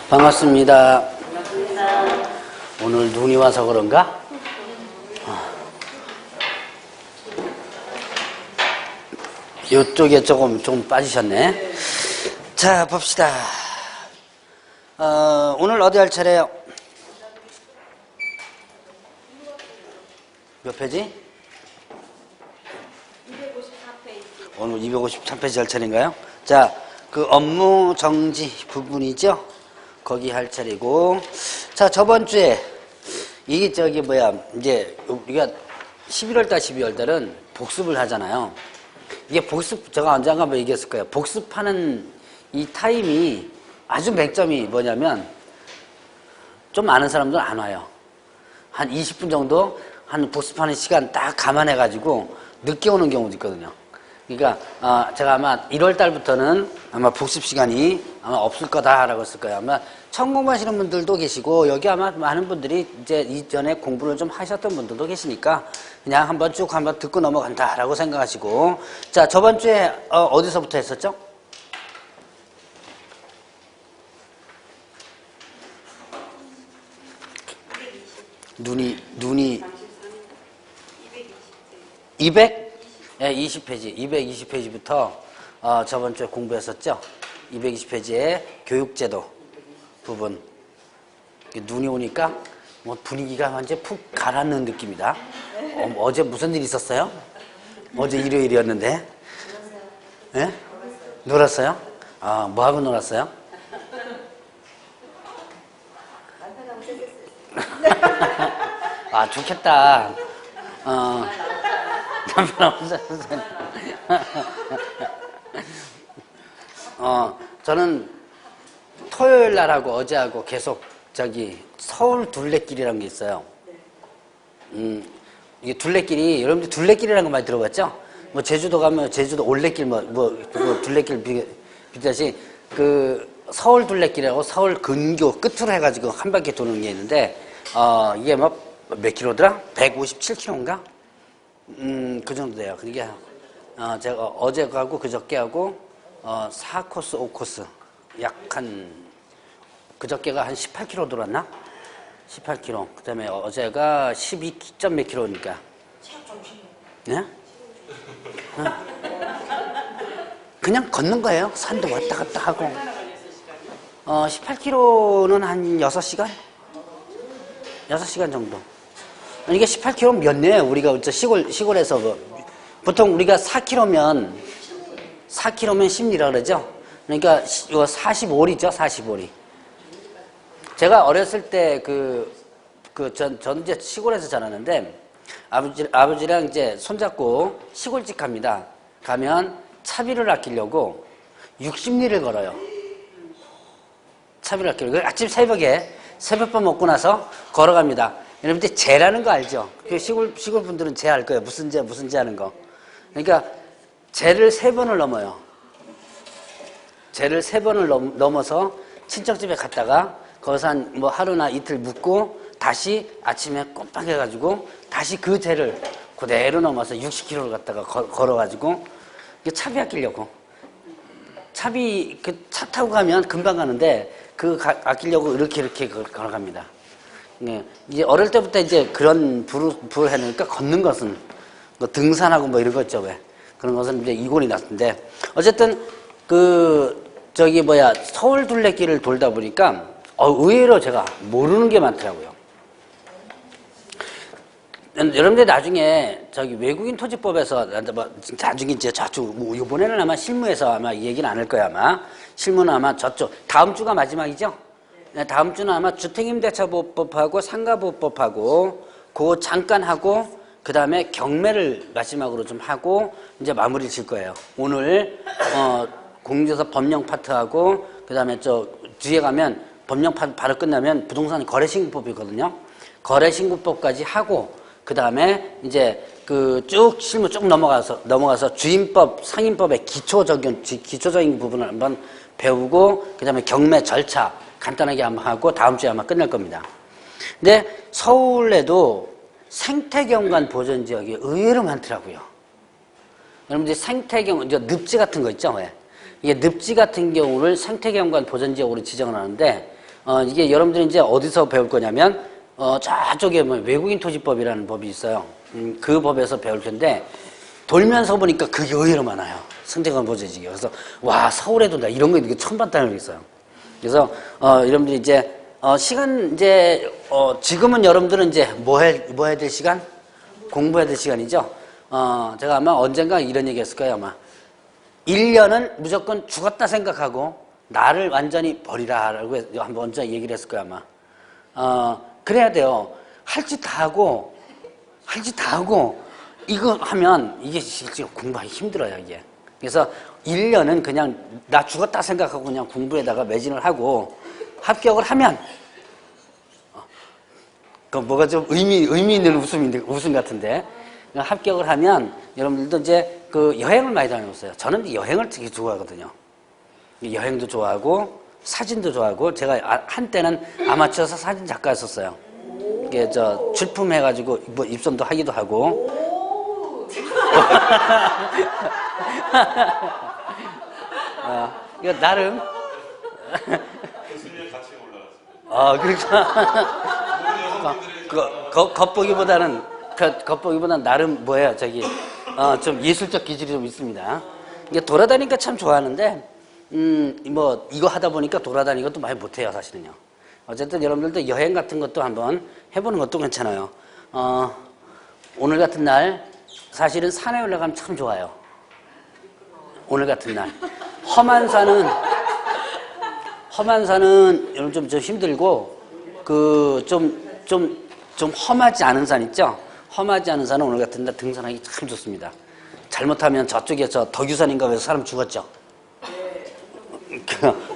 반갑습니다. 오늘 눈이 와서 그런가? 이쪽에 조금 빠지셨네. 자, 봅시다. 오늘 어디 할 차례요? 몇 페이지? 254페이지. 오늘 253페이지 할 차례인가요? 자, 그 업무 정지 부분이죠? 거기 할 차례고. 자, 저번 주에, 이게 이제 우리가 11월달, 12월달은 복습을 하잖아요. 이게 제가 언젠가 한번 얘기했을 거예요. 복습하는 이 타임이 아주 맹점이 뭐냐면, 좀 아는 사람들은 안 와요. 한 20분 정도, 한 복습하는 시간 딱 감안해가지고 늦게 오는 경우도 있거든요. 그러니까, 제가 아마 1월 달부터는 아마 복습 시간이 아마 없을 거다라고 했을 거예요. 아마 처음 공부하시는 분들도 계시고, 여기 아마 많은 분들이 이제 이전에 공부를 좀 하셨던 분들도 계시니까, 그냥 한번 듣고 넘어간다라고 생각하시고. 자, 저번 주에, 어디서부터 했었죠? 눈이 200? 네, 20페이지. 220페이지부터 저번 주에 공부했었죠? 220페이지에 교육제도 부분. 눈이 오니까 뭐 분위기가 완전 푹 가라앉는 느낌이다. 어제 무슨 일 있었어요? 어제 일요일이었는데. 예? 놀았어요? 뭐하고 놀았어요? 좋겠다. 저는 토요일 날하고 어제하고 계속 서울 둘레길이라는 게 있어요. 이게 둘레길이, 여러분들 둘레길이라는 거 많이 들어봤죠? 뭐 제주도 가면 제주도 올레길 둘레길 비슷하시 서울 둘레길이라고 서울 근교 끝으로 해가지고 한 바퀴 도는 게 있는데, 이게 몇 킬로더라? 157킬로인가? 그 정도 돼요. 그게, 제가 어제 가고 그저께 하고, 4코스, 5코스. 그저께가 한 18km 돌았나? 18km. 그 다음에 어제가 12점 몇 킬로니까. 네? 그냥 걷는 거예요. 산도 왔다 갔다 하고. 18km는 한 6시간? 6시간 정도. 이게 18km 몇 내? 우리가 시골에서 보통 우리가 4km면 10리라 그러죠? 그러니까 이거 45리죠, 45리. 제가 어렸을 때 전 이제 시골에서 자랐는데, 아버지랑 이제 손잡고 시골집 갑니다. 가면 차비를 아끼려고 60리를 걸어요. 차비를 아끼려고. 아침 새벽밥 먹고 나서 걸어갑니다. 여러분들 재라는 거 알죠? 시골 분들은 재 알 거예요. 무슨 재 하는 거. 그러니까 재를 3번을 넘어요. 재를 3번을 넘어서 친척집에 갔다가 거기서 하루나 이틀 묵고 다시 아침에 꼼빡해가지고 다시 그 재를 그대로 넘어서 60km를 갔다가 걸어가지고 차비 아끼려고. 차 타고 가면 금방 가는데 아끼려고 이렇게 걸어갑니다. 네. 이제 어릴 때부터 이제 그런 부를 해놓으니까 걷는 것은 등산하고 이런 거 있죠, 왜. 그런 것은 이제 이골이 났는데, 어쨌든 서울 둘레길을 돌다 보니까 의외로 제가 모르는 게 많더라고요. 여러분들 나중에 외국인 토지법에서 나중에 이제 이번에는 아마 실무에서 아마 얘기는 안 할 거야, 아마. 실무는 아마 다음 주가 마지막이죠? 네, 다음 주는 아마 주택임대차보호법하고 상가보호법하고 그거 잠깐 하고, 그 다음에 경매를 마지막으로 좀 하고 이제 마무리 질 거예요. 오늘 공유재서 법령 파트하고, 그 다음에 뒤에 가면 법령 파트 바로 끝나면 부동산 거래신고법이거든요. 거래신고법까지 하고, 그 다음에 이제 실무 쭉 넘어가서 주임법, 상임법의 기초적인 부분을 한번 배우고, 그 다음에 경매 절차 간단하게 한번 하고 다음 주에 아마 끝날 겁니다. 근데 서울에도 생태경관 보전지역이 의외로 많더라고요. 여러분들이 이제 늪지 같은 거 있죠? 왜? 이게 늪지 같은 경우를 생태경관 보전지역으로 지정을 하는데, 이게 여러분들이 이제 어디서 배울 거냐면, 저쪽에 뭐 외국인 토지법이라는 법이 있어요. 그 법에서 배울 텐데, 돌면서 보니까 그게 의외로 많아요. 승재관 보조지기. 그래서, 와, 서울에도 나 이런 거 이거 처음 봤다는 게 있어요. 그래서, 여러분들이 이제, 시간, 이제, 지금은 여러분들은 이제 뭐 해야 될 시간? 공부해야 될 시간이죠? 제가 아마 언젠가 이런 얘기 했을 거예요, 아마. 1년은 무조건 죽었다 생각하고, 나를 완전히 버리라라고 한번 먼저 얘기를 했을 거예요, 아마. 그래야 돼요. 할 짓 다 하고, 이거 하면 이게 실제 공부하기 힘들어요, 이게. 그래서 1년은 그냥 나 죽었다 생각하고 그냥 공부에다가 매진을 하고 합격을 하면, 그 뭐가 좀 의미 있는 웃음 같은데, 합격을 하면 여러분들도 이제 그 여행을 많이 다녀오세요. 저는 여행을 되게 좋아하거든요. 여행도 좋아하고 사진도 좋아하고 제가 한때는 아마추어서 사진 작가였었어요. 이게 출품해가지고 뭐 입선도 하기도 하고. 이거 나름. 교수님 같이 올라갔습니다. 그러니까 겉보기보다는 나름 뭐예요, 좀 예술적 기질이 좀 있습니다. 이게 돌아다니니까 참 좋아하는데. 뭐 이거 하다 보니까 돌아다니는 것도 많이 못해요, 사실은요. 어쨌든 여러분들도 여행 같은 것도 한번 해보는 것도 괜찮아요. 오늘 같은 날 사실은 산에 올라가면 참 좋아요. 오늘 같은 날 험한 산은 여러분 좀 힘들고 좀 험하지 않은 산 있죠? 험하지 않은 산은 오늘 같은 날 등산하기 참 좋습니다. 잘못하면 저쪽에 덕유산인가 해서 사람 죽었죠.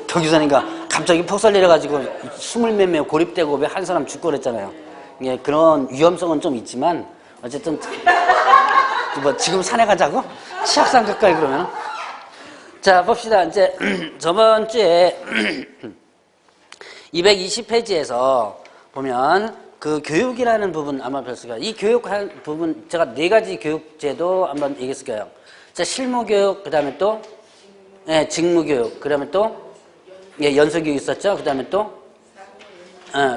덕유산인가 갑자기 폭설 내려가지고 20몇 명 고립되고 왜 한 사람 죽고 그랬잖아요. 예, 그런 위험성은 좀 있지만 어쨌든 뭐 지금 산에 가자고? 치악산 가까이 그러면. 자, 봅시다. 이제 저번 주에 220페이지에서 보면 그 교육이라는 부분 아마 뵀을 거예요. 이 교육한 부분 제가 4가지 교육제도 한번 얘기했을 거예요. 자, 실무교육, 그 다음에 또 직무교육, 그 다음에 또 연수교육 있었죠. 그 다음에 또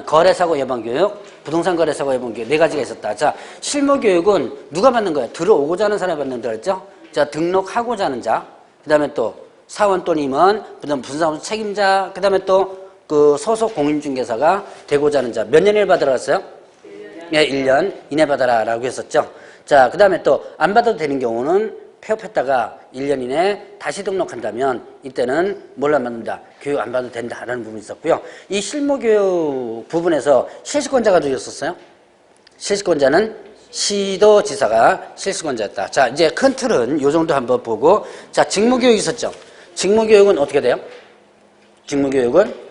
거래사고 예방교육, 부동산 거래사고 예방교육 4가지가 있었다. 자, 실무교육은 누가 받는 거예요? 들어오고자 하는 사람이 받는다 그랬죠. 자, 등록하고자 하는 자, 그 다음에 또 사원 또는 임원, 그 다음에 분사무소 책임자, 그 다음에 또 그 소속 공인중개사가 되고자 하는 자. 몇 년을 받으라 그랬어요? 1년 이내 받아라 라고 했었죠. 자, 그 다음에 또 안 받아도 되는 경우는 폐업했다가 1년 이내 다시 등록한다면 이때는 뭘 안 받는다? 교육 안 받아도 된다라는 부분이 있었고요. 이 실무교육 부분에서 실시권자가 누구였었어요? 실시권자는 시도지사가 실시권자였다. 자, 이제 큰 틀은 이 정도 한번 보고, 자, 직무교육이 있었죠. 직무교육은 어떻게 돼요? 직무교육은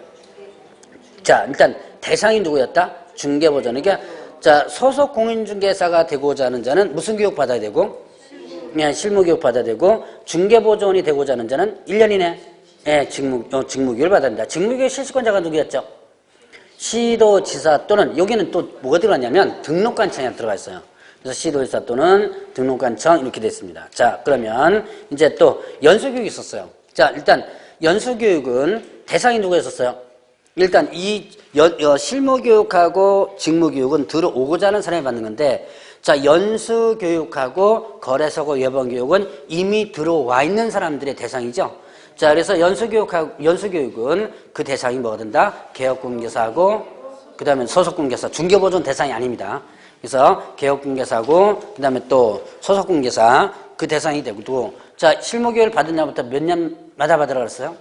자, 일단 대상이 누구였다? 중개보전. 그러니까 자, 소속 공인중개사가 되고자 하는 자는 무슨 교육 받아야 되고? 실무교육 받아야 되고, 중개보조원이 되고자 하는 자는 1년 이내 직무교육을 받아야 된다. 직무교육 실시권자가 누구였죠? 시도지사 또는, 여기는 또 뭐가 들어갔냐면 등록관청이 들어가 있어요. 그래서 시도지사 또는 등록관청 이렇게 되어 있습니다. 자, 그러면 이제 또 연수교육이 있었어요. 자, 일단 연수교육은 대상이 누구였었어요? 일단 이 실무교육하고 직무교육은 들어오고자 하는 사람이 받는 건데, 자, 연수교육하고 거래사고 예방교육은 이미 들어와 있는 사람들의 대상이죠. 자, 그래서 연수교육은 그 대상이 뭐가 된다? 개업공개사하고, 그 다음에 소속공개사, 중개보존 대상이 아닙니다. 그래서 개업공개사하고, 그 다음에 또 소속공개사, 그 대상이 되고, 자, 실무교육을 받은 날부터 몇 년마다 받으라 그랬어요?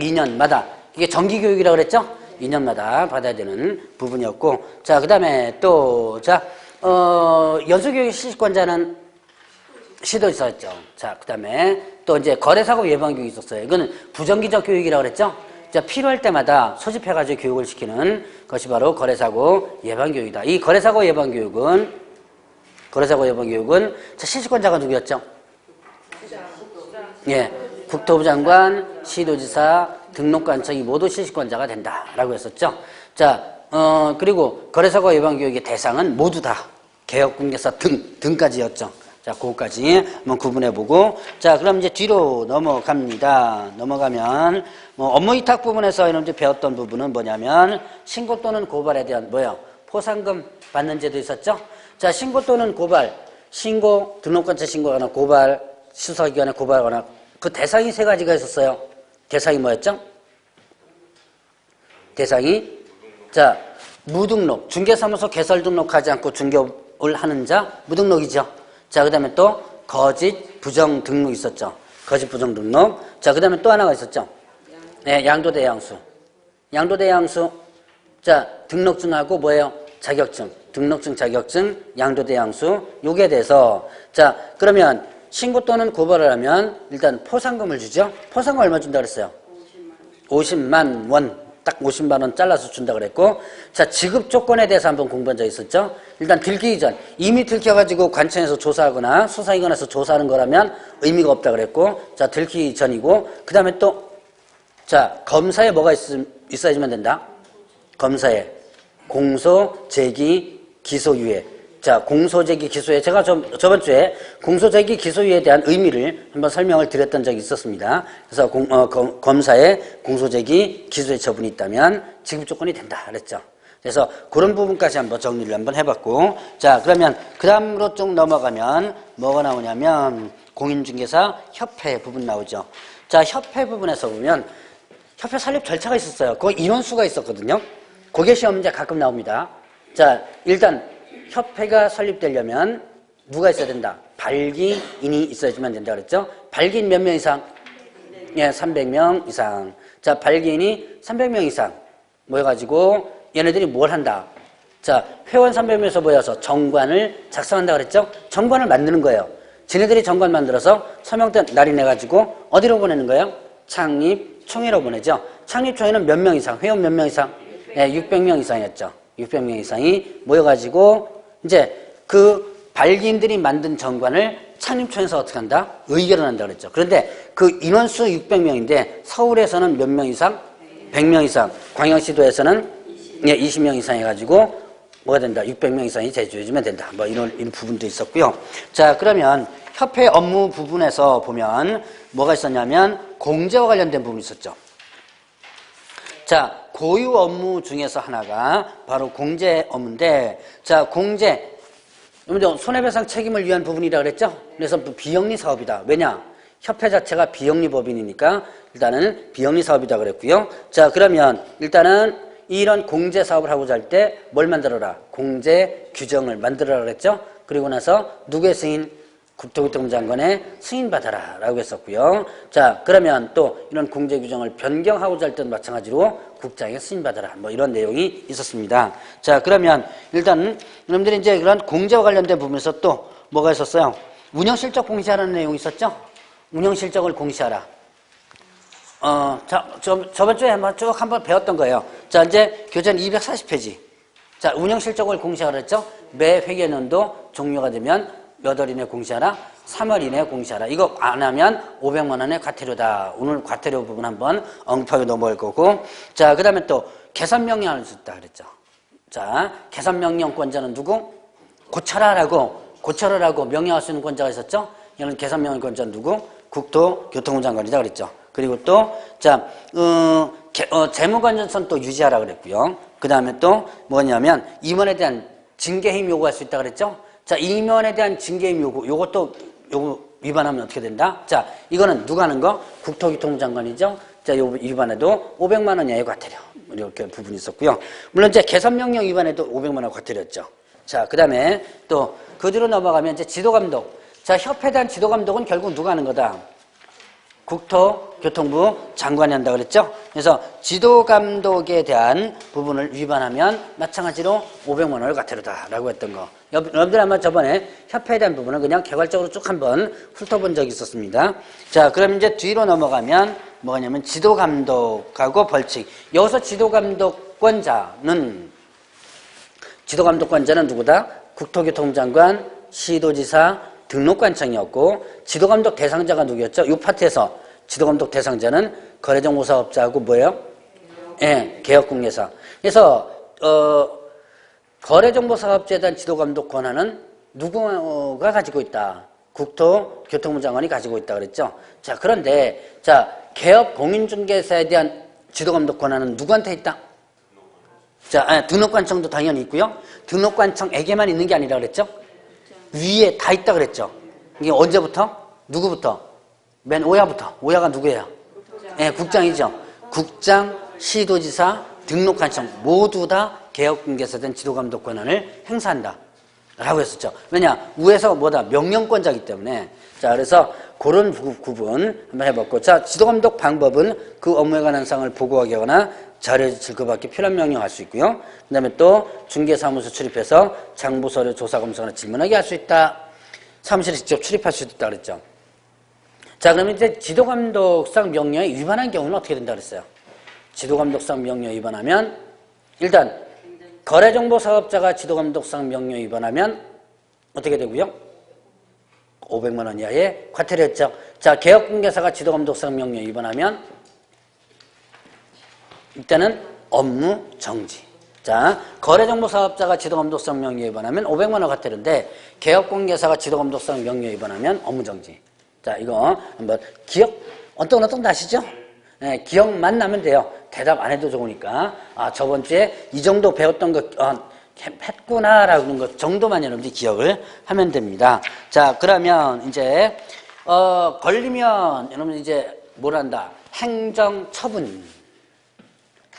2년마다. 이게 정기교육이라고 그랬죠? 2년마다 받아야 되는 부분이었고, 자, 그 다음에 또, 자, 연수교육 실시권자는 시도지사였죠. 자, 그 다음에 또 이제 거래사고 예방교육이 있었어요. 이거는 부정기적 교육이라고 그랬죠? 자, 필요할 때마다 소집해가지고 교육을 시키는 것이 바로 거래사고 예방교육이다. 이 거래사고 예방교육은 자, 실시권자가 누구였죠? 예, 국토부 장관, 시도지사, 등록관청이 모두 실시권자가 된다라고 했었죠. 자, 그리고 거래사고 예방교육의 대상은 모두 다 개업공개사 등까지였죠. 자, 자, 그거까지 한번 구분해보고. 자, 그럼 이제 뒤로 넘어갑니다. 넘어가면, 뭐, 업무 위탁 부분에서 여러분들 배웠던 부분은 뭐냐면, 신고 또는 고발에 대한, 뭐요? 포상금 받는 제도 있었죠? 자, 신고 또는 고발. 신고, 등록관찰 신고하거나 고발, 수사기관에 고발하거나, 그 대상이 세 가지가 있었어요. 대상이 뭐였죠? 대상이, 자, 무등록. 중개사무소 개설 등록하지 않고 중개업을 하는 자, 무등록이죠. 자, 그 다음에 또 거짓 부정 등록 있었죠. 거짓 부정 등록. 자, 그 다음에 또 하나가 있었죠. 네, 양도대양수. 양도대양수. 자, 등록증하고 뭐예요? 자격증. 등록증, 자격증, 양도대양수. 요게 돼서. 자, 그러면 신고 또는 고발을 하면 일단 포상금을 주죠. 포상금 얼마 준다 그랬어요? 50만 원. 딱 50만 원 잘라서 준다 그랬고, 자, 지급 조건에 대해서 한번 공부한 적 있었죠? 일단 들키기 전, 이미 들켜가지고 관청에서 조사하거나 수사기관에서 조사하는 거라면 의미가 없다 그랬고, 자, 들키기 전이고, 그 다음에 또, 자, 검사에 뭐가 있어야지만 된다? 검사에 공소, 제기, 기소유예. 자, 공소제기, 기소유예. 제가 저번 주에 공소제기, 기소유예에 대한 의미를 한번 설명을 드렸던 적이 있었습니다. 그래서 검사에 공소제기, 기소유예 처분이 있다면 지급조건이 된다 그랬죠. 그래서 그런 부분까지 한번 정리를 한번 해봤고, 자, 그러면 그 다음으로 쭉 넘어가면 뭐가 나오냐면 공인중개사 협회 부분 나오죠. 자, 협회 부분에서 보면 협회 설립 절차가 있었어요. 그 인원수가 있었거든요. 그게 시험 문제 가끔 나옵니다. 자, 일단 협회가 설립되려면 누가 있어야 된다? 발기인이 있어야지만 된다 그랬죠? 발기인 몇 명 이상? 예, 300명 이상. 자, 발기인이 300명 이상 모여가지고 얘네들이 뭘 한다? 자, 회원 300명에서 모여서 정관을 작성한다 그랬죠? 정관을 만드는 거예요. 지네들이 정관 만들어서 서명대 날인해가지고 어디로 보내는 거예요? 창립총회로 보내죠. 창립총회는 몇 명 이상? 회원 몇 명 이상? 예, 600명 이상이었죠. 600명 이상이 모여가지고 이제 그 발기인들이 만든 정관을 창립총회에서 어떻게 한다? 의결을 한다 그랬죠. 그런데 그 인원수 600명인데 서울에서는 몇 명 이상? 100명 이상. 광역시도에서는 20명 이상 해가지고 뭐가 된다? 600명 이상이 제주해주면 된다. 뭐 이런 부분도 있었고요. 자, 그러면 협회 업무 부분에서 보면 뭐가 있었냐면 공제와 관련된 부분이 있었죠. 자, 고유 업무 중에서 하나가 바로 공제 업무인데, 자, 공제, 손해배상 책임을 위한 부분이라 그랬죠? 그래서 비영리 사업이다. 왜냐? 협회 자체가 비영리 법인이니까 일단은 비영리 사업이다 그랬고요. 자, 그러면 일단은 이런 공제 사업을 하고자 할 때 뭘 만들어라? 공제 규정을 만들어라 그랬죠? 그리고 나서 누구의 승인? 국토교통장관의 승인받아라 라고 했었고요. 자, 그러면 또 이런 공제 규정을 변경하고자 할 때도 마찬가지로 국장의 승인받아라 뭐 이런 내용이 있었습니다. 자, 그러면 일단 여러분들이 이제 그런 공제와 관련된 부분에서 또 뭐가 있었어요? 운영실적 공시하라는 내용이 있었죠? 운영실적을 공시하라. 자, 저번 주에 한번 배웠던 거예요. 자, 이제 교재는 240페이지. 자, 운영실적을 공시하라 했죠? 매 회계연도 종료가 되면 몇 월 이내 공시하라? 3월 이내 공시하라. 이거 안 하면 500만 원의 과태료다. 오늘 과태료 부분 한번 언급하게 넘어갈 거고. 자, 그 다음에 또 개선명령을 줬다 그랬죠. 자, 개선명령권자는 누구? 고쳐라라고 명령할 수 있는 권자가 있었죠. 이런 개선명령권자는 누구? 국토교통부 장관이다 그랬죠. 그리고 또, 자, 재무관전선 또 유지하라 그랬고요. 그 다음에 또 뭐냐면 임원에 대한 징계해임 요구할 수 있다 그랬죠. 자, 임원에 대한 징계임 요거 위반하면 어떻게 된다? 자, 이거는 누가 하는 거? 국토교통부 장관이죠. 자, 요 위반해도 500만 원 이하의 과태료. 이렇게 부분이 있었고요. 물론 이제 개선명령 위반해도 500만 원 과태료였죠. 자, 그 다음에 또 그 뒤로 넘어가면 이제 지도감독. 자, 협회에 대한 지도감독은 결국 누가 하는 거다? 국토교통부 장관이 한다 그랬죠? 그래서 지도감독에 대한 부분을 위반하면 마찬가지로 500만 원을 과태료다라고 했던 거. 여러분들 아마 저번에 협회에 대한 부분은 그냥 개괄적으로 쭉 한번 훑어본 적이 있었습니다. 자, 그럼 이제 뒤로 넘어가면 뭐냐면 지도감독하고 벌칙. 여기서 지도감독권자는 누구다? 국토교통부 장관, 시도지사, 등록관청이었고 지도감독 대상자가 누구였죠? 이 파트에서 지도감독 대상자는 거래정보사업자하고 뭐예요? 예, 개혁공예사. 그래서 거래정보사업자에 대한 지도감독 권한은 누구가 가지고 있다? 국토교통부 장관이 가지고 있다 그랬죠. 자, 그런데 자, 개업 공인중개사에 대한 지도감독 권한은 누구한테 있다? 자, 등록관청도 당연히 있고요. 등록관청에게만 있는 게 아니라 그랬죠. 위에 다 있다 그랬죠. 이게 언제부터? 누구부터? 맨 오야부터. 오야가 누구예요? 예, 국장이죠. 국장, 시도지사, 등록관청 모두 다 개업공개사에 대한 지도감독 권한을 행사한다 라고 했었죠. 왜냐? 위에서 뭐다? 명령권자이기 때문에. 자, 그래서 그런 구분 한번 해봤고. 자, 지도감독 방법은 그 업무에 관한 사항을 보고하게 하거나 자료에 질거받기 필요한 명령할 수 있고요. 그 다음에 또 중개사무소 출입해서 장부서류 조사 검사나 질문하게 할 수 있다. 사무실에 직접 출입할 수도 있다 그랬죠. 자, 그러면 이제 지도감독상 명령에 위반한 경우는 어떻게 된다 그랬어요? 지도감독상 명령에 위반하면 일단 거래정보사업자가 지도감독상 명령에 위반하면 어떻게 되고요? 500만 원 이하의 과태료였죠. 자, 개업공개사가 지도감독상 명령에 위반하면 이때는 업무 정지. 자, 거래정보사업자가 지도감독상 명령에 위반하면 500만 원 과태료인데 개업공개사가 지도감독상 명령에 위반하면 업무 정지. 자, 이거 한번 기억 언뜻언뜻 나시죠? 네, 기억만 나면 돼요. 대답 안 해도 좋으니까. 아, 저번 주에 이 정도 배웠던 거 했구나라고 하는 것 정도만 여러분들이 기억을 하면 됩니다. 자, 그러면 이제 걸리면 여러분 이제 뭘 한다? 행정처분.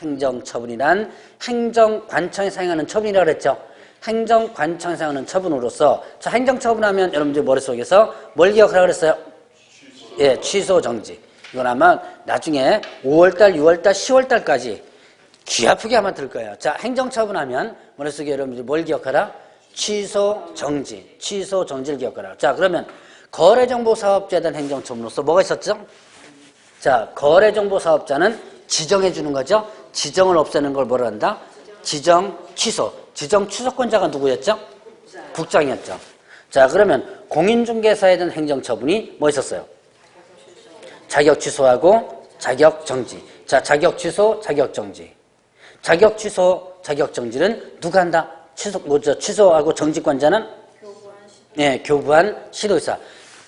행정처분이란 행정관청에 사용하는 처분이라고 그랬죠. 행정관청에 사용하는 처분으로서 자, 행정처분하면 여러분들 머릿속에서 뭘 기억하라고 그랬어요? 예, 취소 정지. 이건 아마 나중에 5월달, 6월달, 10월달까지 귀 아프게 아마 들 거예요. 자, 행정처분하면 머릿속에 여러분들이 뭘 기억하라? 취소 정지. 취소 정지를 기억하라. 자, 그러면 거래정보사업자에 대한 행정처분으로서 뭐가 있었죠? 자, 거래정보사업자는 지정해 주는 거죠. 지정을 없애는 걸 뭐라 한다? 지정 취소. 지정 취소권자가 누구였죠? 국장이었죠. 자, 그러면 공인중개사에 대한 행정처분이 뭐 있었어요? 자격 취소하고 자격 정지. 자, 자격 취소, 자격 정지. 자격 취소, 자격 정지는 누가 한다? 취소하고 정지권자는 네, 교부한 시도의사.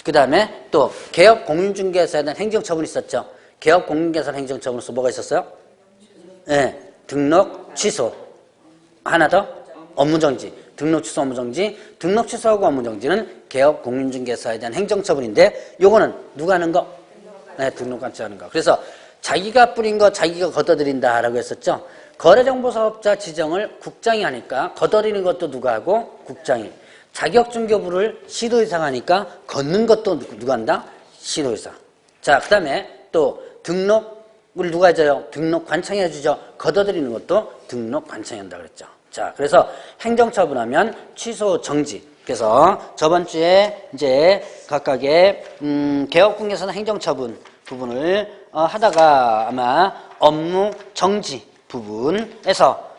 그 다음에 또 개업 공인중개사에 대한 행정처분이 있었죠. 개업 공인중개사 행정처분으로서 뭐가 있었어요? 네, 등록 취소. 하나 더 업무 정지. 등록 취소, 업무 정지. 등록 취소하고 업무 정지는 개업 공인중개사에 대한 행정처분인데 요거는 누가 하는 거? 네, 등록관청 하는 거. 그래서 자기가 뿌린 거 자기가 걷어들인다라고 했었죠. 거래정보사업자 지정을 국장이 하니까 걷어들이는 것도 누가 하고? 국장이. 자격증교부를 시도의사가 하니까 걷는 것도 누가 한다? 시도의사. 자, 그 다음에 또 등록을 누가 해줘요? 등록관청이 해주죠. 걷어들이는 것도 등록관청이 한다 그랬죠. 자, 그래서 행정처분하면 취소 정지. 그래서 저번 주에 이제 각각의 개업공개사나 행정처분 부분을 하다가 아마 업무 정지 부분에서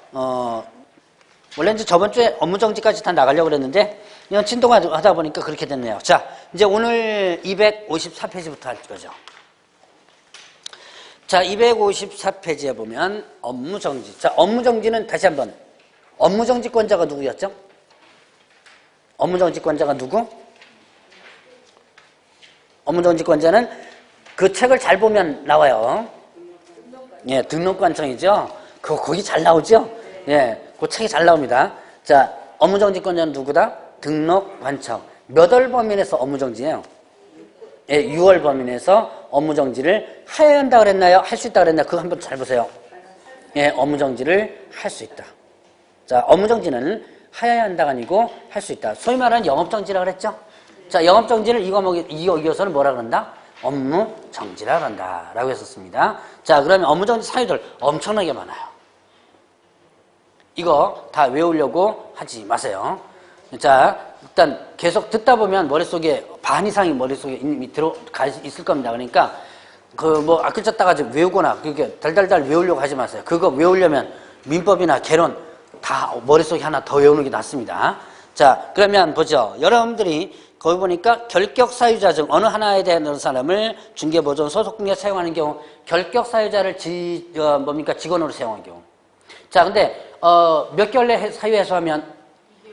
원래 이제 저번 주에 업무 정지까지 다 나가려고 그랬는데 이건 진도하다 보니까 그렇게 됐네요. 자, 이제 오늘 254페이지부터 할 거죠. 자, 254페이지에 보면 업무 정지. 자, 업무 정지는 다시 한번 업무 정지권자가 누구였죠? 업무 정지권자가 누구? 업무 정지권자는 그 책을 잘 보면 나와요. 예, 등록관청이죠. 거기 잘 나오죠? 예, 그 책이 잘 나옵니다. 자, 업무 정지권자는 누구다? 등록관청. 몇 월 범위에서 업무 정지예요? 예, 6월 범위에서 업무 정지를 해야 한다 그랬나요? 할 수 있다 그랬나요? 그거 한번 잘 보세요. 예, 업무 정지를 할 수 있다. 자, 업무 정지는 해야 한다가 아니고 할 수 있다. 소위 말하는 영업정지라고 그랬죠? 자, 영업정지를 이어서는 뭐라 그런다? 업무 정지라 그런다. 라고 했었습니다. 자, 그러면 업무 정지 사유들 엄청나게 많아요. 이거 다 외우려고 하지 마세요. 자, 일단 계속 듣다 보면 머릿속에 반 이상이 머릿속에 이미 들어가 있을 겁니다. 그러니까 앞글 쳤다가 외우거나 그렇게 달달달 외우려고 하지 마세요. 그거 외우려면 민법이나 개론 다 머릿속에 하나 더 외우는 게 낫습니다. 자, 그러면 보죠. 여러분들이 거기 보니까 결격사유자 중 어느 하나에 대한 사람을 중개보존 소속공개에 사용하는 경우 결격사유자를 직원으로 사용하는 경우. 자, 근데 몇 개월 내 사유 해소하면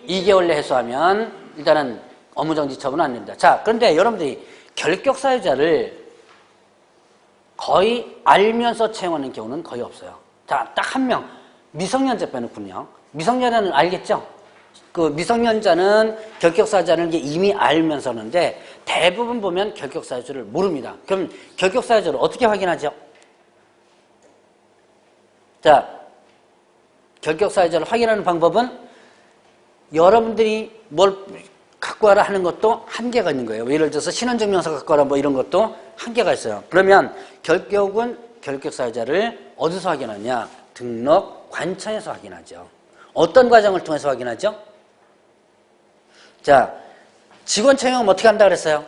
2개월 내 해소하면 일단은 업무정지 처분은 안 됩니다. 자, 그런데 여러분들이 결격 사유자를 거의 알면서 채용하는 경우는 거의 없어요. 자, 딱 한 명, 미성년자 빼놓군요. 미성년자는 알겠죠? 그 미성년자는 결격 사유자를 이미 알면서 하는데 대부분 보면 결격 사유자를 모릅니다. 그럼 결격 사유자를 어떻게 확인하죠? 자, 결격 사유자를 확인하는 방법은 여러분들이 뭘 갖고 와라 하는 것도 한계가 있는 거예요. 예를 들어서 신원증명서 갖고 와라 뭐 이런 것도 한계가 있어요. 그러면 결격은 결격 사유자를 어디서 확인하냐? 등록 관청에서 확인하죠. 어떤 과정을 통해서 확인하죠? 자, 직원 채용은 어떻게 한다 그랬어요?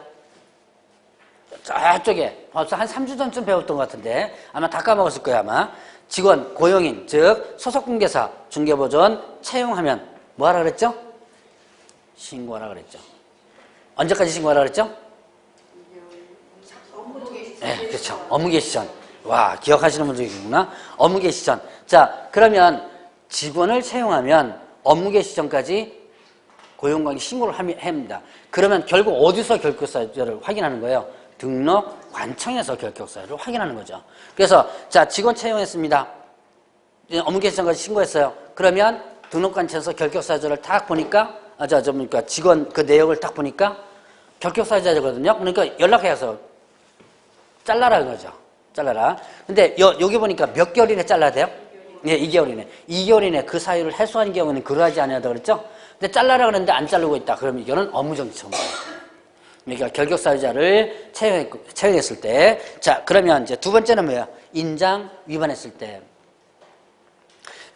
저쪽에 벌써 한 3주 전쯤 배웠던 것 같은데 아마 다 까먹었을 거예요 아마. 직원, 고용인, 즉 소속공개사, 중개보조원 채용하면 뭐 하라 그랬죠? 신고하라 그랬죠. 언제까지 신고하라 그랬죠? 네, 그렇죠. 업무 개시 전. 와, 기억하시는 분들이 있구나. 업무 개시 전. 자, 그러면 직원을 채용하면 업무 개시 전까지 고용관계 신고를 합니다. 그러면 결국 어디서 결격사유를 확인하는 거예요? 등록 관청에서 결격사유를 확인하는 거죠. 그래서 자, 직원 채용했습니다. 업무 개시 전까지 신고했어요. 그러면 등록관청에서 결격사유를 딱 보니까 그러니까 직원 그 내역을 딱 보니까 결격사유자거든요. 그러니까 연락해서 잘라라 이거죠. 잘라라. 근데 여기 보니까 몇 개월 이내 잘라야 돼요? 네, 2개월 이내. 2개월 이내 그 사유를 해소하는 경우는 그러하지 않아야 그랬죠? 근데 잘라라 그랬는데 안 자르고 있다. 그러면 이거는 업무정지 처분이에요. 그러니까 결격사유자를 채용했을 때, 자, 그러면 이제 두 번째는 뭐예요? 인장 위반했을 때.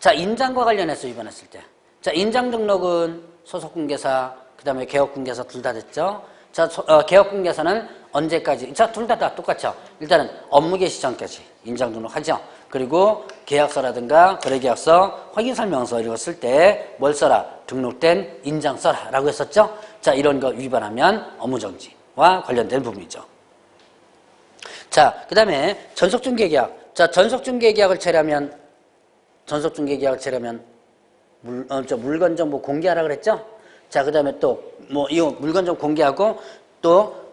자, 인장과 관련해서 위반했을 때. 자, 인장 등록은 소속공개사, 그 다음에 개업공개사 둘 다 됐죠? 자, 개업공개사는 언제까지? 자, 둘 다 똑같죠? 일단은 업무 개시 전까지 인장 등록하죠? 그리고 계약서라든가 거래계약서, 확인설명서 이런 거 쓸 때 뭘 써라? 등록된 인장 써라 라고 했었죠? 자, 이런 거 위반하면 업무정지와 관련된 부분이죠. 자, 그 다음에 전속중개계약. 자, 전속중개계약을 체려면 물건 정보 공개하라 그랬죠? 자, 그 다음에 또, 이거 물건 정보 공개하고 또,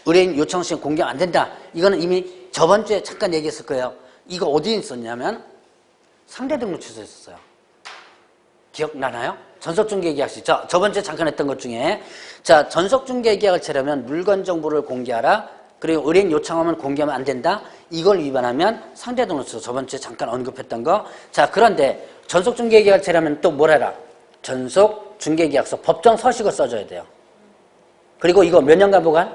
의뢰인 요청 시에 공개 안 된다. 이거는 이미 저번 주에 잠깐 얘기했을 거예요. 이거 어디에 있었냐면 상대 등록 취소에 있었어요. 기억나나요? 전속중개계약시. 자, 저번 주에 잠깐 했던 것 중에. 자, 전속중개계약을 체려면 물건 정보를 공개하라. 그리고 의뢰인 요청하면 공개하면 안 된다. 이걸 위반하면 상대 등록 취소. 저번 주에 잠깐 언급했던 거. 자, 그런데 전속중개계약을 체려면 또 뭘 해라? 전속중개계약서 법정 서식을 써줘야 돼요. 그리고 이거 몇 년간 보관?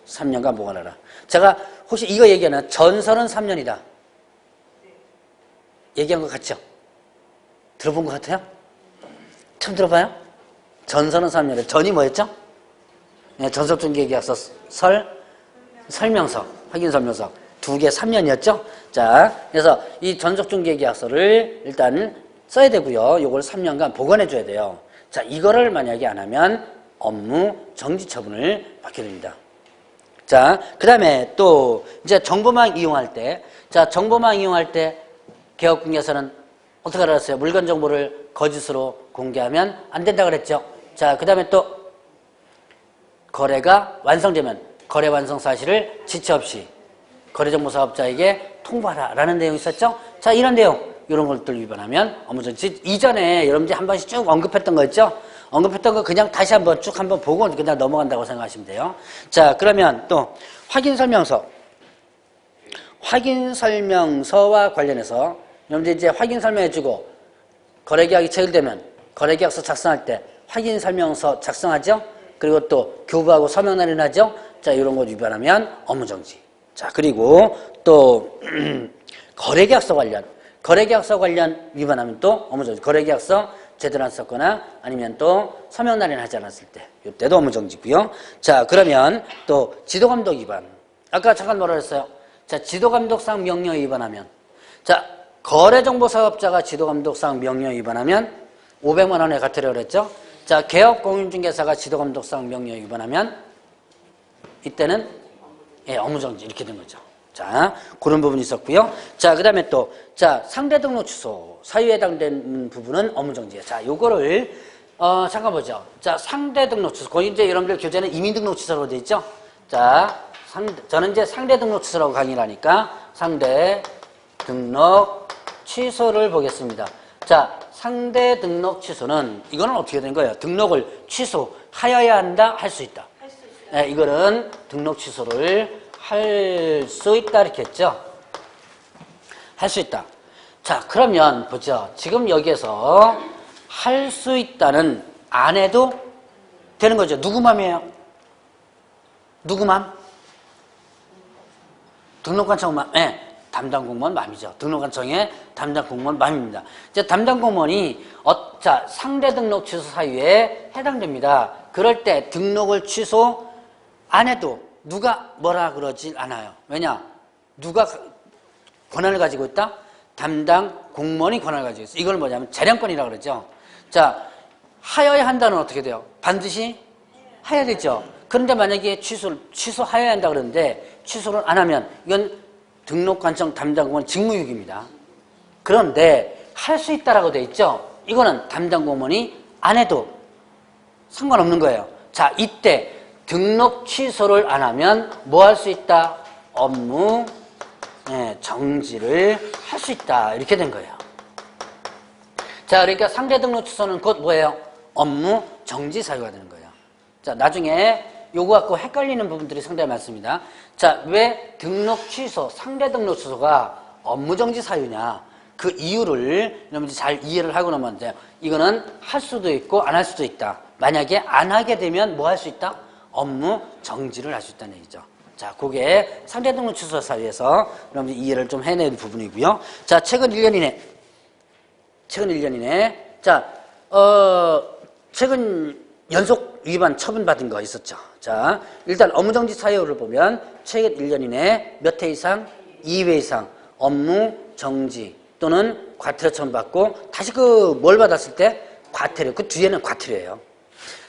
3년간 보관하라. 제가 혹시 이거 얘기하나? 전설은 3년이다. 얘기한 것 같죠? 들어본 것 같아요? 처음 들어봐요? 전설은 3년에 전이 뭐였죠? 네, 전속중개계약서 설명서, 확인설명서 두 개 3년이었죠? 자, 그래서 이 전속중개계약서를 일단 써야 되고요. 요걸 3년간 보관해 줘야 돼요. 자, 이거를 만약에 안 하면 업무 정지 처분을 받게 됩니다. 자, 그 다음에 또 이제 정보망 이용할 때, 자, 정보망 이용할 때 개업공개사는 어떻게 알았어요? 물건 정보를 거짓으로 공개하면 안 된다 그랬죠? 자, 그 다음에 또 거래가 완성되면 거래 완성 사실을 지체 없이 거래정보 사업자에게 통보하라 라는 내용이 있었죠? 자, 이런 내용, 이런 것들 위반하면 업무정지. 이전에 여러분들이 한 번씩 쭉 언급했던 거 있죠? 언급했던 거 그냥 다시 한번 쭉 한번 보고 그냥 넘어간다고 생각하시면 돼요. 자, 그러면 또 확인설명서. 확인설명서와 관련해서 여러분들 이제 확인설명해주고 거래계약이 체결되면 거래계약서 작성할 때 확인설명서 작성하죠? 그리고 또 교부하고 서명 날인하죠? 자, 이런 거 위반하면 업무정지. 자, 그리고 또 거래계약서 관련 위반하면 또 업무정지. 거래계약서 제대로 안 썼거나 아니면 또 서명 날인하지 않았을 때 이때도 업무정지고요. 자, 그러면 또 지도감독 위반. 아까 잠깐 뭐라 그랬어요? 자, 지도감독상 명령에 위반하면, 자, 거래정보사업자가 지도감독상 명령에 위반하면 500만 원에 과태료를 그랬죠? 자, 개업공인중개사가 지도감독상 명령에 위반하면 이때는 업무정지 이렇게 된 거죠. 자, 그런 부분이 있었고요. 자, 그 다음에 또, 자, 상대 등록 취소, 사유에 해당되는 부분은 업무정지예요. 자, 요거를 잠깐 보죠. 자, 상대 등록 취소. 거기 이제 여러분들 교재는 이민 등록 취소라고 되어 있죠? 자, 저는 이제 상대 등록 취소라고 강의를 하니까 상대 등록 취소를 보겠습니다. 자, 상대 등록 취소는 이거는 어떻게 된 거예요? 등록을 취소하여야 한다, 할 수 있다. 할 수 있어요. 네, 이거는 등록 취소를 할 수 있다 이렇게 했죠? 할 수 있다. 자, 그러면 보죠. 지금 여기에서 할 수 있다는 안 해도 되는 거죠. 누구 맘이에요? 누구 맘? 등록관청 맘. 네, 담당 공무원 맘이죠. 등록관청의 담당 공무원 맘입니다. 이제 담당 공무원이 자, 상대 등록 취소 사유에 해당됩니다. 그럴 때 등록을 취소 안 해도 누가 뭐라 그러질 않아요. 왜냐? 누가 권한을 가지고 있다? 담당 공무원이 권한을 가지고 있어요. 이걸 뭐냐면 재량권이라고 그러죠. 자, 하여야 한다는 어떻게 돼요? 반드시 해야 되죠. 그런데 만약에 취소하여야 한다 그러는데 취소를 안 하면 이건 등록관청 담당 공무원 직무유기입니다. 그런데 할 수 있다라고 돼 있죠. 이거는 담당 공무원이 안 해도 상관없는 거예요. 자, 이때 등록 취소를 안 하면 뭐 할 수 있다? 업무 정지를 할 수 있다. 이렇게 된 거예요. 자, 그러니까 상대 등록 취소는 곧 뭐예요? 업무 정지 사유가 되는 거예요. 자, 나중에 요거 갖고 헷갈리는 부분들이 상당히 많습니다. 자, 왜 등록 취소, 상대 등록 취소가 업무 정지 사유냐? 그 이유를 여러분들 잘 이해를 하고 나면 돼요. 이거는 할 수도 있고 안 할 수도 있다. 만약에 안 하게 되면 뭐 할 수 있다? 업무 정지를 할 수 있다는 얘기죠. 자, 그게 상대 등록 취소 사유에서 여러분들 이해를 좀 해내는 부분이고요. 자, 최근 1년 이내. 자, 최근 연속 위반 처분받은 거 있었죠. 자, 일단 업무정지 사유를 보면 최근 1년 이내 몇 회 이상? 2회 이상 업무 정지 또는 과태료 처분받고 다시 뭘 받았을 때? 과태료. 그 뒤에는 과태료예요.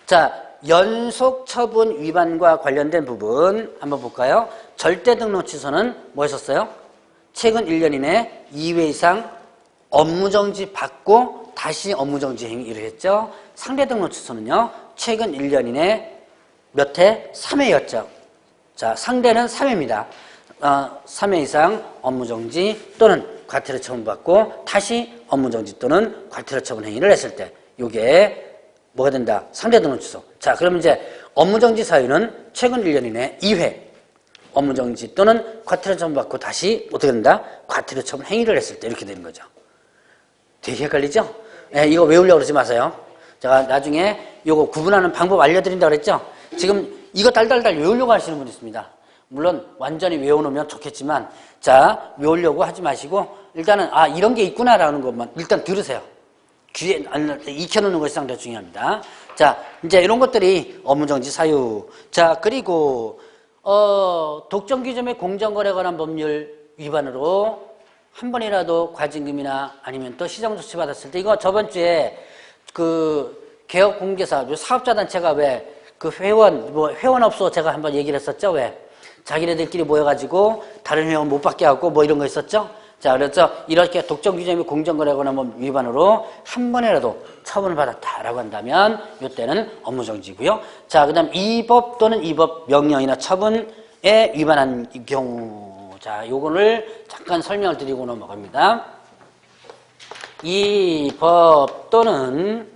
자, 연속 처분 위반과 관련된 부분 한번 볼까요? 절대 등록 취소는 뭐 했었어요? 최근 1년 이내 2회 이상 업무정지 받고 다시 업무정지 행위 이를 했죠. 상대 등록 취소는요. 최근 1년 이내 몇 회? 3회였죠. 자, 상대는 3회입니다. 3회 이상 업무정지 또는 과태료 처분받고 다시 업무정지 또는 과태료 처분 행위를 했을 때 요게 뭐가 된다? 상대 등록 취소. 자, 그럼 이제 업무정지 사유는 최근 1년 이내 2회 업무정지 또는 과태료 처분받고 다시 어떻게 된다? 과태료 처분 행위를 했을 때 이렇게 되는 거죠. 되게 헷갈리죠? 네, 이거 외우려고 그러지 마세요. 제가 나중에 이거 구분하는 방법 알려드린다고 그랬죠? 지금 이거 달달달 외우려고 하시는 분이 있습니다. 물론 완전히 외워놓으면 좋겠지만 자, 외우려고 하지 마시고 일단은 이런 게 있구나라는 것만 일단 들으세요. 귀에 익혀놓는 것이 상당히 중요합니다. 자, 이제 이런 것들이 업무정지 사유. 자, 그리고 독점기조 및 공정거래 관한 법률 위반으로 한 번이라도 과징금이나 아니면 또 시정조치 받았을 때 이거 저번 주에 그 개업공개사 사업자단체가 왜 그 회원업소 제가 한번 얘기를 했었죠. 왜 자기네들끼리 모여가지고 다른 회원 못 받게 하고 뭐 이런 거 있었죠. 자, 그래서 이렇게 독점규제 및 공정거래 관한 법 위반으로 한 번이라도 처분을 받았다라고 한다면 이때는 업무정지고요. 자, 그다음 이 법 또는 이 법 명령이나 처분에 위반한 경우, 자, 요거를 잠깐 설명을 드리고 넘어갑니다. 이 법 또는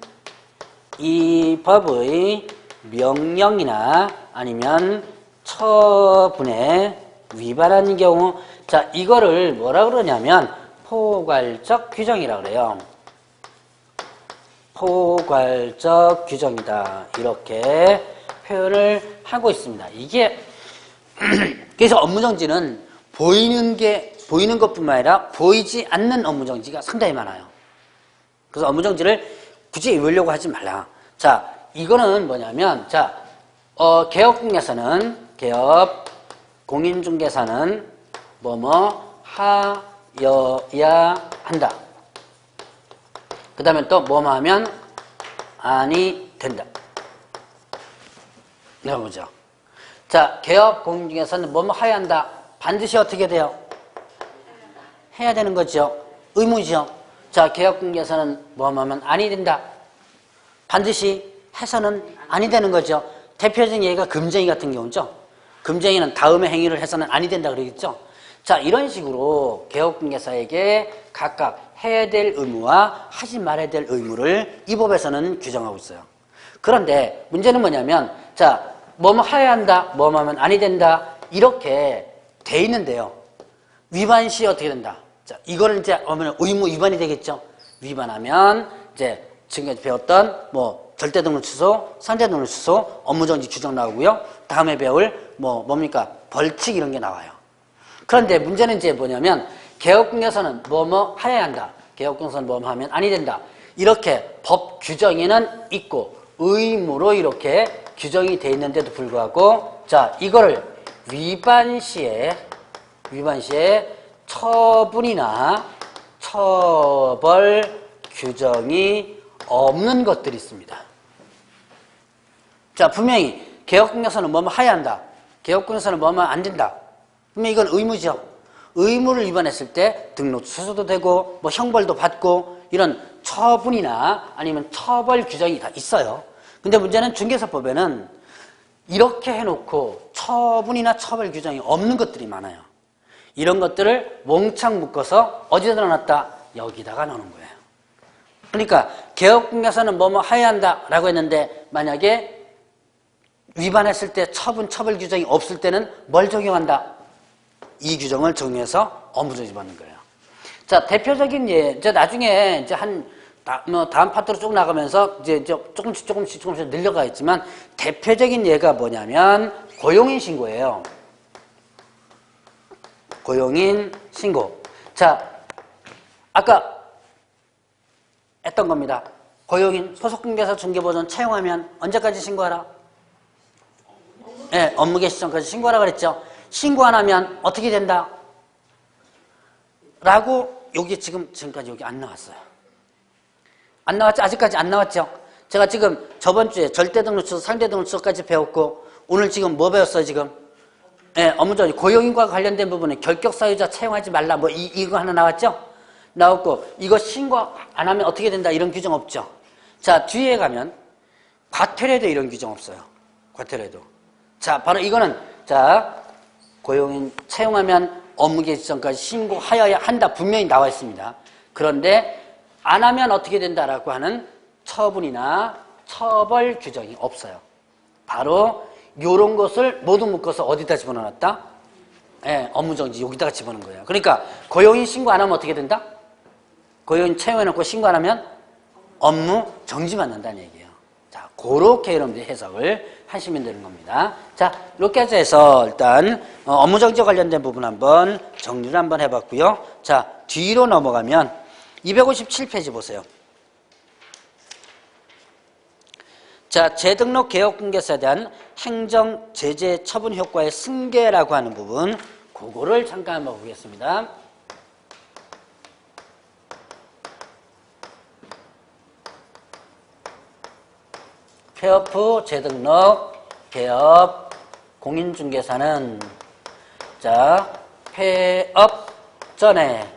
이 법의 명령이나 아니면 처분에 위반한 경우, 자, 이거를 뭐라 그러냐면 포괄적 규정이라고 그래요. 포괄적 규정이다. 이렇게 표현을 하고 있습니다. 이게 그래서 업무정지는 보이는 것뿐만 아니라 보이지 않는 업무정지가 상당히 많아요. 그래서 업무정지를 굳이 외우려고 하지 말라. 자, 이거는 뭐냐면, 자, 개업 공인중개사는 하여야 한다. 그 다음에 또 하면 아니 된다. 네, 보죠. 자, 개업 공인중개사는 하여야 한다. 반드시 어떻게 돼요? 해야 되는 거죠. 의무죠. 자, 개업 공인중개사는 하면 아니 된다. 반드시 해서는 아니 되는 거죠. 대표적인 예가 금쟁이 같은 경우죠. 금쟁이는 다음의 행위를 해서는 아니 된다 그러겠죠. 자, 이런 식으로 개업공개사에게 각각 해야 될 의무와 하지 말아야 될 의무를 이 법에서는 규정하고 있어요. 그런데 문제는 뭐냐면, 자, 뭐뭐 해야 한다, 뭐뭐 하면 아니 된다, 이렇게 돼 있는데요. 위반 시 어떻게 된다? 자, 이거를 이제 하면 의무 위반이 되겠죠. 위반하면 이제 지금까지 배웠던 뭐 절대 등록 취소, 상대 등록 취소, 업무 정지 규정 나오고요. 다음에 배울 뭡니까? 벌칙 이런 게 나와요. 그런데 문제는 이제 뭐냐면 개업공개서는 뭐뭐 해야 한다. 개업공개서는 뭐뭐 하면 아니 된다. 이렇게 법 규정에는 있고 의무로 이렇게 규정이 돼 있는데도 불구하고 자, 이거를 위반 시에 처분이나 처벌 규정이 없는 것들이 있습니다. 자, 분명히 개업공개서는 뭐뭐 해야 한다. 개업공개서는 뭐뭐 안 된다. 분명히 이건 의무죠. 의무를 위반했을 때 등록 취소도 되고 뭐 형벌도 받고 이런 처분이나 아니면 처벌 규정이 다 있어요. 근데 문제는 중개사법에는 이렇게 해놓고 처분이나 처벌 규정이 없는 것들이 많아요. 이런 것들을 몽창 묶어서 어디다 넣어놨다? 여기다가 넣는 거예요. 그러니까 개업공개서는 뭐뭐 해야 한다라고 했는데 만약에 위반했을 때 처벌 규정이 없을 때는 뭘 적용한다? 이 규정을 적용해서 업무정지 받는 거예요. 자, 대표적인 예, 이제 나중에 이제 다음 파트로 쭉 나가면서 이제 조금씩 늘려가겠지만 대표적인 예가 뭐냐면 고용인 신고예요. 고용인 신고. 자, 아까 했던 겁니다. 고용인 소속공개사 중개보전 채용하면 언제까지 신고하라? 네, 업무 개시 전까지 신고하라 그랬죠. 신고 안 하면 어떻게 된다? 라고 여기 지금까지 여기 안 나왔어요. 안 나왔죠? 아직까지 안 나왔죠? 제가 지금 저번 주에 절대 등록 취소, 상대 등록 취소까지 배웠고 오늘 지금 뭐 배웠어요 지금? 네, 업무정지 고용인과 관련된 부분에 결격 사유자 채용하지 말라 뭐 이거 하나 나왔죠? 나왔고 이거 신고 안 하면 어떻게 된다 이런 규정 없죠? 자, 뒤에 가면 과태료도 이런 규정 없어요. 과태료도. 자, 바로 이거는 자, 고용인 채용하면 업무 개시 전까지 신고하여야 한다 분명히 나와 있습니다. 그런데 안 하면 어떻게 된다라고 하는 처분이나 처벌 규정이 없어요. 바로 이런 것을 모두 묶어서 어디다 집어넣었다? 네, 업무정지 여기다가 집어넣은 거예요. 그러니까 고용인 신고 안 하면 어떻게 된다? 고용인 채용해놓고 신고 안 하면 업무 정지 받는다는 얘기예요. 자, 그렇게 여러분들이 해석을 하시면 되는 겁니다. 자, 이렇게 해서 일단 업무정지 관련된 부분 한번 정리를 한번 해봤고요. 자, 뒤로 넘어가면 257페이지 보세요. 자, 재등록 개업공개사에 대한 행정 제재 처분 효과의 승계라고 하는 부분, 그거를 잠깐 한번 보겠습니다. 폐업 후 재등록 개업 공인중개사는 자, 폐업 전에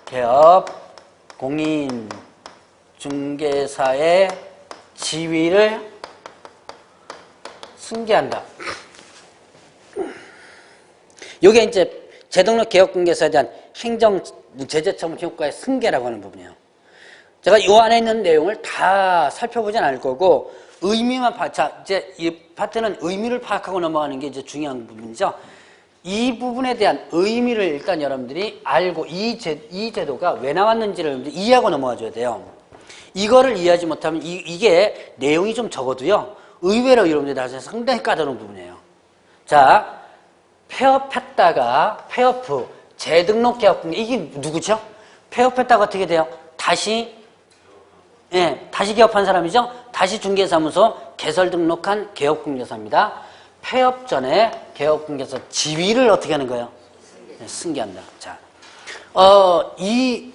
개업 공인중개사의 지위를 승계한다. 이게 이제 재등록 개업공개사에 대한 행정 제재 처분 효과의 승계라고 하는 부분이에요. 제가 이 안에 있는 내용을 다 살펴보진 않을 거고 의미만 자, 이제 이 파트는 의미를 파악하고 넘어가는 게 이제 중요한 부분이죠. 이 부분에 대한 의미를 일단 여러분들이 알고 이 제도가 왜 나왔는지를 여러분들이 이해하고 넘어가 줘야 돼요. 이거를 이해하지 못하면 이게 내용이 좀 적어도요. 의외로 여러분들이 나중에 상당히 까다로운 부분이에요. 자, 폐업했다가 폐업 후 재등록 개업공개 이게 누구죠? 폐업했다가 어떻게 돼요? 다시 개업한 사람이죠? 다시 중개사무소 개설 등록한 개업공개사입니다. 폐업 전에 개업공개사 지위를 어떻게 하는 거예요? 승계한다. 자, 이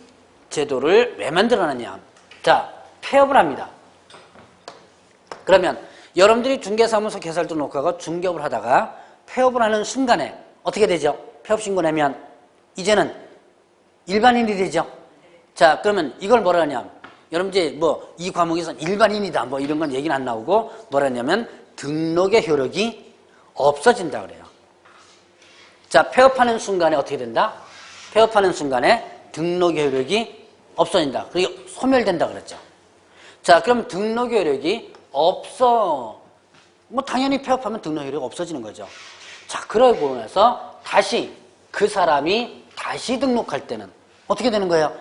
제도를 왜 만들어놨냐? 자, 폐업을 합니다. 그러면 여러분들이 중개사무소 개설 등록하고 중개업을 하다가 폐업을 하는 순간에 어떻게 되죠? 폐업 신고 내면 이제는 일반인이 되죠? 자, 그러면 이걸 뭐라 하냐? 여러분 이제 뭐 이 과목에서는 일반인이다 뭐 이런 건 얘기는 안 나오고 뭐라 했냐면 등록의 효력이 없어진다 그래요. 자, 폐업하는 순간에 어떻게 된다? 폐업하는 순간에 등록의 효력이 없어진다. 그리고 소멸된다 그랬죠. 자, 그럼 등록의 효력이 없어. 뭐 당연히 폐업하면 등록의 효력이 없어지는 거죠. 자, 그러고 나서 다시 그 사람이 다시 등록할 때는 어떻게 되는 거예요?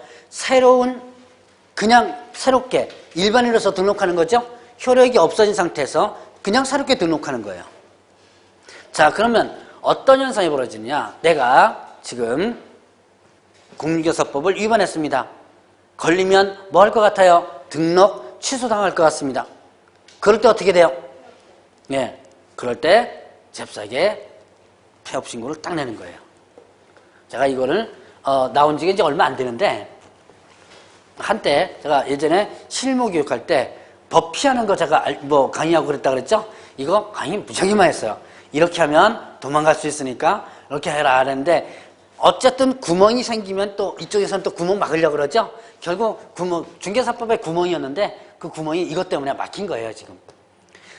그냥 새롭게 일반인으로서 등록하는 거죠. 효력이 없어진 상태에서 그냥 새롭게 등록하는 거예요. 자, 그러면 어떤 현상이 벌어지냐? 내가 지금 공인중개사법을 위반했습니다. 걸리면 뭐 할 것 같아요? 등록 취소당할 것 같습니다. 그럴 때 어떻게 돼요? 예, 그럴 때 잽싸게 폐업 신고를 딱 내는 거예요. 제가 이거를 나온 지가 이제 얼마 안 되는데 한때 제가 예전에 실무 교육할 때 법 피하는 거 제가 뭐 강의하고 그랬다 그랬죠? 이거 강의 무지하게만 했어요. 이렇게 하면 도망갈 수 있으니까 이렇게 해라 하는데 어쨌든 구멍이 생기면 또 이쪽에서는 또 구멍 막으려고 그러죠? 결국 중개사법의 구멍이었는데 그 구멍이 이것 때문에 막힌 거예요, 지금.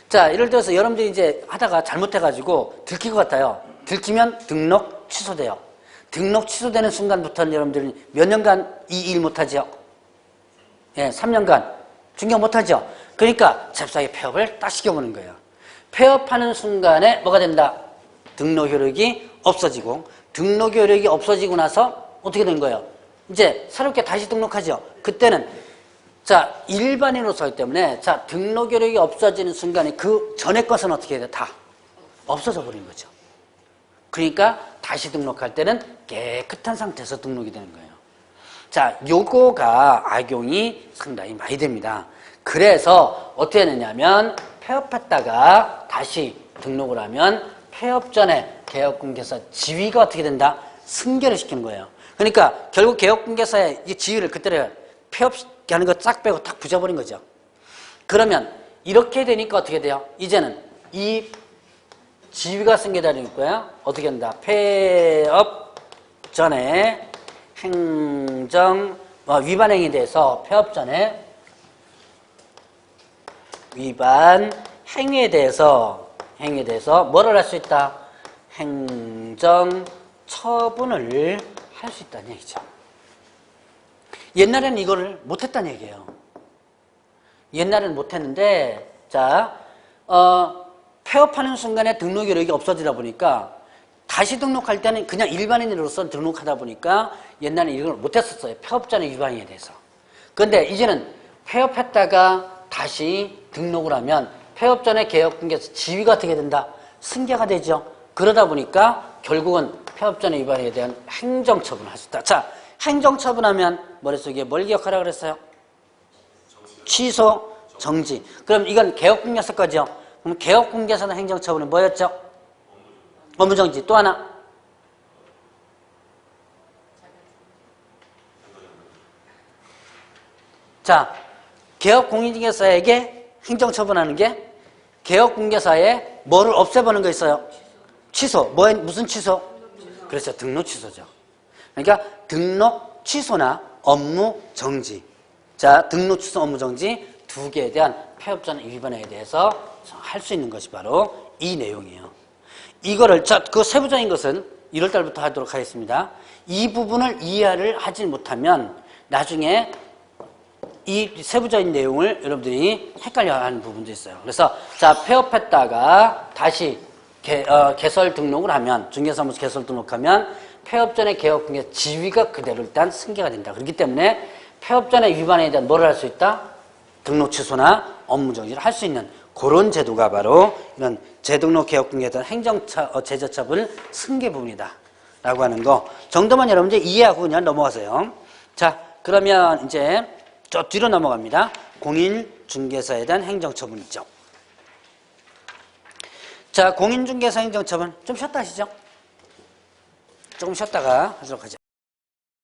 자, 예를 들어서 여러분들이 이제 하다가 잘못해가지고 들킬 것 같아요. 들키면 등록 취소돼요. 등록 취소되는 순간부터는 여러분들은 몇 년간 이 일 못하죠? 예, 3년간 중개 못하죠? 그러니까 잽싸게 폐업을 딱 시켜보는 거예요. 폐업하는 순간에 뭐가 된다? 등록 효력이 없어지고 등록 효력이 없어지고 나서 어떻게 된 거예요? 이제 새롭게 다시 등록하죠. 그때는 자, 일반인으로서 하기 때문에 자, 등록 효력이 없어지는 순간에 그 전에 것은 어떻게 해야 돼? 다 없어져 버린 거죠. 그러니까 다시 등록할 때는 깨끗한 상태에서 등록이 되는 거예요. 자, 요거가 악용이 상당히 많이 됩니다. 그래서 어떻게 하느냐면 폐업했다가 다시 등록을 하면 폐업 전에 개업공개사 지위가 어떻게 된다? 승계를 시키는 거예요. 그러니까 결국 개업공개사의 이 지위를 그때는 폐업하는 거 쫙 빼고 딱 붙여버린 거죠. 그러면 이렇게 되니까 어떻게 돼요? 이제는 이 지위가 승계되는 거야. 어떻게 한다? 폐업 전에 행정 위반 행위에 대해서 폐업 전에 위반 행위에 대해서 뭐를 할 수 있다? 행정 처분을 할 수 있다는 얘기죠. 옛날에는 이거를 못했다는 얘기예요. 옛날에는 못했는데 자, 폐업하는 순간에 등록 효력이 없어지다 보니까 다시 등록할 때는 그냥 일반인으로서 등록하다 보니까 옛날에는 이걸 못했었어요. 폐업 전에 위반에 대해서. 그런데 이제는 폐업했다가 다시 등록을 하면 폐업 전에 개업공개사 지위가 어떻게 된다? 승계가 되죠. 그러다 보니까 결국은 폐업 전에 위반에 대한 행정처분을 할 수 있다. 자, 행정처분하면 머릿속에 뭘 기억하라 그랬어요? 취소, 정지. 그럼 이건 개업공개사 거죠. 그럼 개업공개사는 행정처분은 뭐였죠? 업무정지. 또 하나. 자, 개업공인중개사에게 행정처분하는 게 개업공개사에 뭐를 없애버는 거 있어요? 취소. 무슨 취소? 그렇죠. 등록 취소죠. 그러니까 등록 취소나 업무 정지. 자, 등록 취소, 업무 정지 두 개에 대한 폐업 전 위반에 대해서 할 수 있는 것이 바로 이 내용이에요. 이거를 자, 그 세부적인 것은 1월 달부터 하도록 하겠습니다. 이 부분을 이해를 하지 못하면 나중에 이 세부적인 내용을 여러분들이 헷갈려하는 부분도 있어요. 그래서 자, 폐업했다가 다시 개설 등록을 하면 중개사무소 개설 등록하면 폐업 전에 개업공개 지위가 그대로 일단 승계가 된다. 그렇기 때문에 폐업 전에 위반에 대한 뭐를 할 수 있다? 등록 취소나 업무 정지를 할 수 있는 그런 제도가 바로 이런 재등록 개업공개에 대한 제재처분 승계 부분이다 라고 하는 거 정도만 여러분들 이해하고 그냥 넘어가세요. 자, 그러면 이제 저 뒤로 넘어갑니다. 공인중개사에 대한 행정처분 있죠. 자, 공인중개사 행정처분 좀 쉬었다 하시죠. 조금 쉬었다가 하도록 하죠.